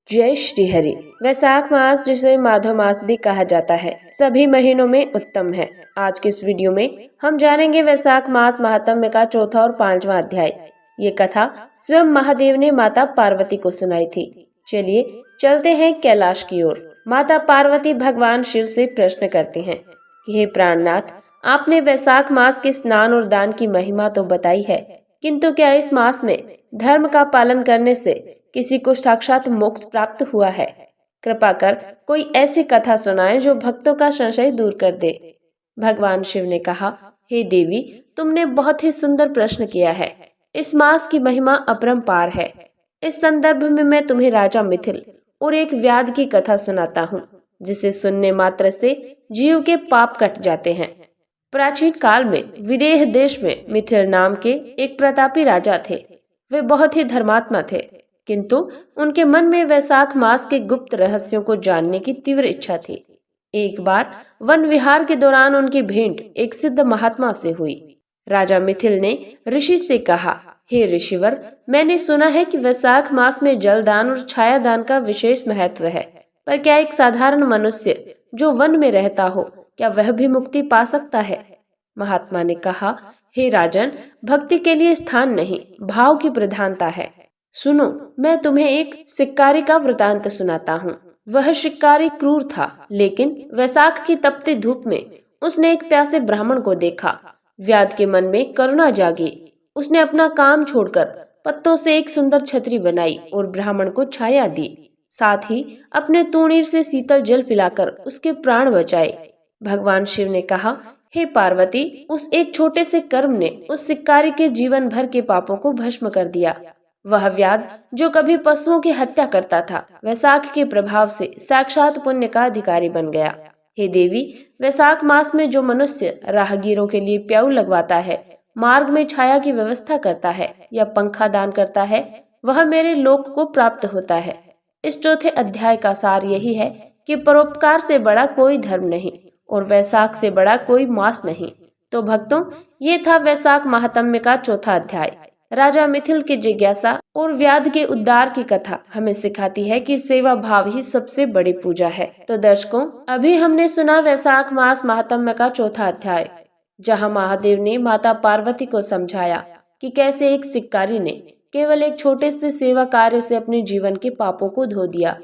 जय श्री हरि। वैशाख मास, जिसे माधव मास भी कहा जाता है, सभी महीनों में उत्तम है। आज के इस वीडियो में हम जानेंगे वैशाख मास महात्म्य का चौथा और पांचवा अध्याय। ये कथा स्वयं महादेव ने माता पार्वती को सुनाई थी। चलिए चलते हैं कैलाश की ओर। माता पार्वती भगवान शिव से प्रश्न करती हैं कि हे प्राणनाथ, आपने वैशाख मास के स्नान और दान की महिमा तो बताई है, किंतु क्या इस मास में धर्म का पालन करने से किसी को साक्षात मोक्ष प्राप्त हुआ है? कृपा कर कोई ऐसी कथा सुनाएं जो भक्तों का संशय दूर कर दे। भगवान शिव ने कहा, हे देवी, तुमने बहुत ही सुंदर प्रश्न किया है। इस मास की महिमा अपरंपार है। इस संदर्भ में मैं तुम्हें राजा मिथिल और एक व्याध की कथा सुनाता हूँ, जिसे सुनने मात्र से जीव के पाप कट जाते हैं। प्राचीन काल में विदेह देश में मिथिल नाम के एक प्रतापी राजा थे। वे बहुत ही धर्मात्मा थे, किंतु उनके मन में वैशाख मास के गुप्त रहस्यों को जानने की तीव्र इच्छा थी। एक बार वन विहार के दौरान उनकी भेंट एक सिद्ध महात्मा से हुई। राजा मिथिल ने ऋषि से कहा, हे ऋषिवर, मैंने सुना है कि वैशाख मास में जलदान और छाया दान का विशेष महत्व है, पर क्या एक साधारण मनुष्य जो वन में रहता हो, क्या वह भी मुक्ति पा सकता है? महात्मा ने कहा, हे राजन, भक्ति के लिए स्थान नहीं, भाव की प्रधानता है। सुनो, मैं तुम्हें एक शिकारी का वृतांत सुनाता हूँ। वह शिकारी क्रूर था, लेकिन वैशाख की तपती धूप में उसने एक प्यासे ब्राह्मण को देखा। व्याध के मन में करुणा जागी। उसने अपना काम छोड़कर पत्तों से एक सुंदर छतरी बनाई और ब्राह्मण को छाया दी। साथ ही अपने तूणीर से शीतल जल पिलाकर उसके प्राण बचाए। भगवान शिव ने कहा, हे पार्वती, उस एक छोटे से कर्म ने उस शिकारी के जीवन भर के पापों को भस्म कर दिया। वह व्याध जो कभी पशुओं की हत्या करता था, वैशाख के प्रभाव से साक्षात पुण्य का अधिकारी बन गया। हे देवी, वैशाख मास में जो मनुष्य राहगीरों के लिए प्याऊ लगवाता है, मार्ग में छाया की व्यवस्था करता है या पंखा दान करता है, वह मेरे लोक को प्राप्त होता है। इस चौथे अध्याय का सार यही है कि परोपकार से बड़ा कोई धर्म नहीं और वैशाख से बड़ा कोई मास नहीं। तो भक्तों, ये था वैशाख महात्म्य का चौथा अध्याय। राजा मिथिल की जिज्ञासा और व्याध के उद्धार की कथा हमें सिखाती है कि सेवा भाव ही सबसे बड़ी पूजा है। तो दर्शकों, अभी हमने सुना वैशाख मास महात्म्य का चौथा अध्याय, जहां महादेव ने माता पार्वती को समझाया कि कैसे एक शिकारी ने केवल एक छोटे से सेवा कार्य से अपने जीवन के पापों को धो दिया।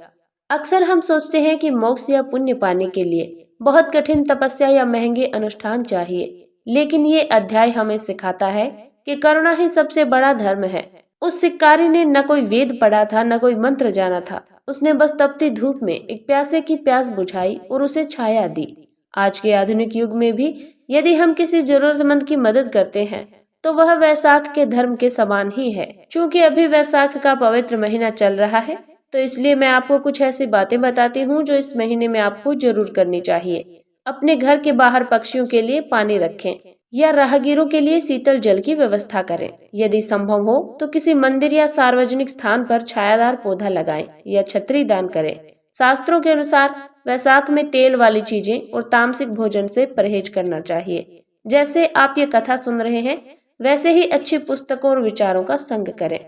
अक्सर हम सोचते हैं कि मोक्ष या पुण्य पाने के लिए बहुत कठिन तपस्या या महंगे अनुष्ठान चाहिए, लेकिन ये अध्याय हमें सिखाता है कि करुणा ही सबसे बड़ा धर्म है। उस शिकारी ने न कोई वेद पढ़ा था, न कोई मंत्र जाना था। उसने बस तपती धूप में एक प्यासे की प्यास बुझाई और उसे छाया दी। आज के आधुनिक युग में भी यदि हम किसी जरूरतमंद की मदद करते हैं, तो वह वैशाख के धर्म के समान ही है। चूँकि अभी वैशाख का पवित्र महीना चल रहा है, तो इसलिए मैं आपको कुछ ऐसी बातें बताती हूँ जो इस महीने में आपको जरूर करनी चाहिए। अपने घर के बाहर पक्षियों के लिए पानी रखें या राहगीरों के लिए शीतल जल की व्यवस्था करें। यदि संभव हो तो किसी मंदिर या सार्वजनिक स्थान पर छायादार पौधा लगाएं या छतरी दान करें। शास्त्रों के अनुसार वैशाख में तेल वाली चीजें और तामसिक भोजन से परहेज करना चाहिए। जैसे आप ये कथा सुन रहे हैं, वैसे ही अच्छी पुस्तकों और विचारों का संग करें।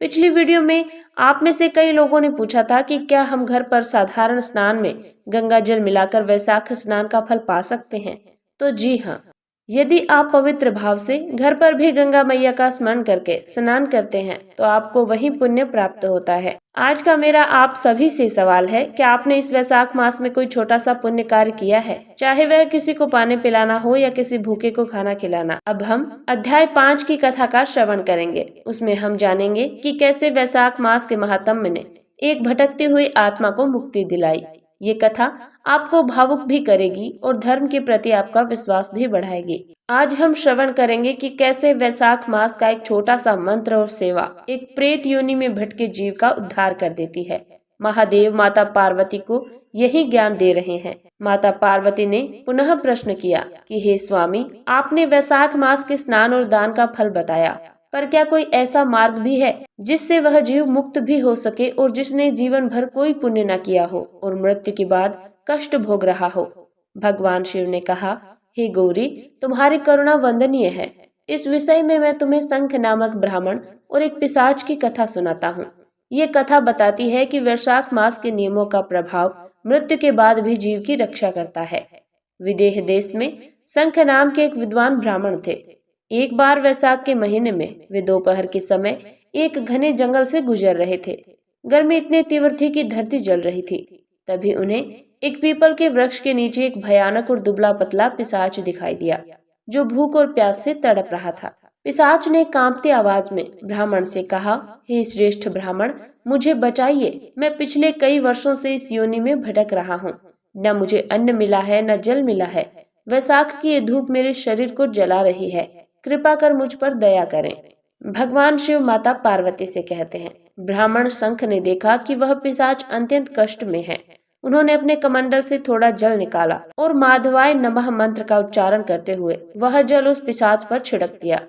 पिछली वीडियो में आप में से कई लोगों ने पूछा था कि क्या हम घर पर साधारण स्नान में गंगा जल मिलाकर वैशाख स्नान का फल पा सकते हैं? तो जी हाँ, यदि आप पवित्र भाव से घर पर भी गंगा मैया का स्मरण करके स्नान करते हैं, तो आपको वही पुण्य प्राप्त होता है। आज का मेरा आप सभी से सवाल है, क्या आपने इस वैशाख मास में कोई छोटा सा पुण्य कार्य किया है? चाहे वह किसी को पानी पिलाना हो या किसी भूखे को खाना खिलाना। अब हम अध्याय 5 की कथा का श्रवण करेंगे। उसमें हम जानेंगे कि कैसे वैशाख मास के महात्म्य ने एक भटकती हुई आत्मा को मुक्ति दिलाई। ये कथा आपको भावुक भी करेगी और धर्म के प्रति आपका विश्वास भी बढ़ाएगी। आज हम श्रवण करेंगे कि कैसे वैशाख मास का एक छोटा सा मंत्र और सेवा एक प्रेत योनि में भटके जीव का उद्धार कर देती है। महादेव माता पार्वती को यही ज्ञान दे रहे हैं। माता पार्वती ने पुनः प्रश्न किया कि हे स्वामी, आपने वैशाख मास के स्नान और दान का फल बताया, पर क्या कोई ऐसा मार्ग भी है जिससे वह जीव मुक्त भी हो सके और जिसने जीवन भर कोई पुण्य न किया हो और मृत्यु के बाद कष्ट भोग रहा हो? भगवान शिव ने कहा, हे गौरी, तुम्हारी करुणा वंदनीय है। इस विषय में मैं तुम्हें शंख नामक ब्राह्मण और एक पिशाच की कथा सुनाता हूँ। ये कथा बताती है कि वैशाख मास के नियमों का प्रभाव मृत्यु के बाद भी जीव की रक्षा करता है। विदेह देश में शंख नाम के एक विद्वान ब्राह्मण थे। एक बार वैशाख के महीने में वे दोपहर के समय एक घने जंगल से गुजर रहे थे। गर्मी इतनी तीव्र थी कि धरती जल रही थी। तभी उन्हें एक पीपल के वृक्ष के नीचे एक भयानक और दुबला पतला पिशाच दिखाई दिया, जो भूख और प्यास से तड़प रहा था। पिशाच ने कांपती आवाज में ब्राह्मण से कहा, हे श्रेष्ठ ब्राह्मण, मुझे बचाइए। मैं पिछले कई वर्षों से इस योनि में भटक रहा हूँ। न मुझे अन्न मिला है, न जल मिला है। वैशाख की ये धूप मेरे शरीर को जला रही है। कृपा कर मुझ पर दया करें। भगवान शिव माता पार्वती से कहते हैं। ब्राह्मण शंख ने देखा कि वह पिशाच अत्यंत कष्ट में है। उन्होंने अपने कमंडल से थोड़ा जल निकाला और माधवाय नमः मंत्र का उच्चारण करते हुए वह जल उस पिशाच पर छिड़क दिया।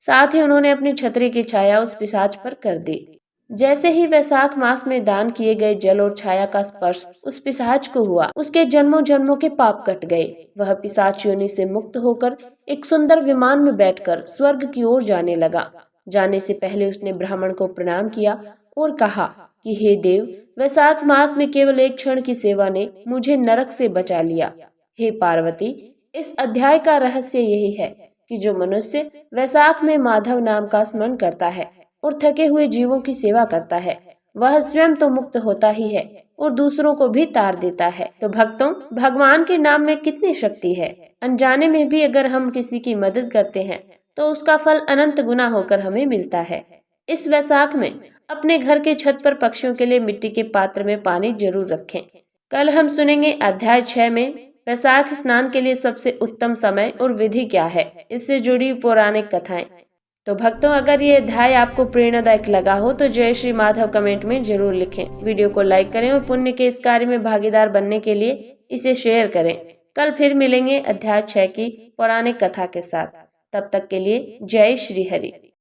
साथ ही उन्होंने अपनी छतरी की छाया उस पिशाच पर कर दी। जैसे ही वैशाख मास में दान किए गए जल और छाया का स्पर्श उस पिशाच को हुआ, उसके जन्मों जन्मों के पाप कट गए। वह पिशाच योनि से मुक्त होकर एक सुंदर विमान में बैठकर स्वर्ग की ओर जाने लगा। जाने से पहले उसने ब्राह्मण को प्रणाम किया और कहा कि हे देव, वैशाख मास में केवल एक क्षण की सेवा ने मुझे नरक से बचा लिया। हे पार्वती, इस अध्याय का रहस्य यही है कि जो मनुष्य वैशाख में माधव नाम का स्मरण करता है और थके हुए जीवों की सेवा करता है, वह स्वयं तो मुक्त होता ही है और दूसरों को भी तार देता है। तो भक्तों, भगवान के नाम में कितनी शक्ति है। अनजाने में भी अगर हम किसी की मदद करते हैं तो उसका फल अनंत गुना होकर हमें मिलता है। इस वैशाख में अपने घर के छत पर पक्षियों के लिए मिट्टी के पात्र में पानी जरूर रखें। कल हम सुनेंगे अध्याय 6 में वैशाख स्नान के लिए सबसे उत्तम समय और विधि क्या है, इससे जुड़ी पौराणिक कथाएं। तो भक्तों, अगर ये अध्याय आपको प्रेरणादायक लगा हो तो जय श्री माधव कमेंट में जरूर लिखें। वीडियो को लाइक करें और पुण्य के इस कार्य में भागीदार बनने के लिए इसे शेयर करें। कल फिर मिलेंगे अध्याय 6 की पौराणिक कथा के साथ। तब तक के लिए जय श्री हरि।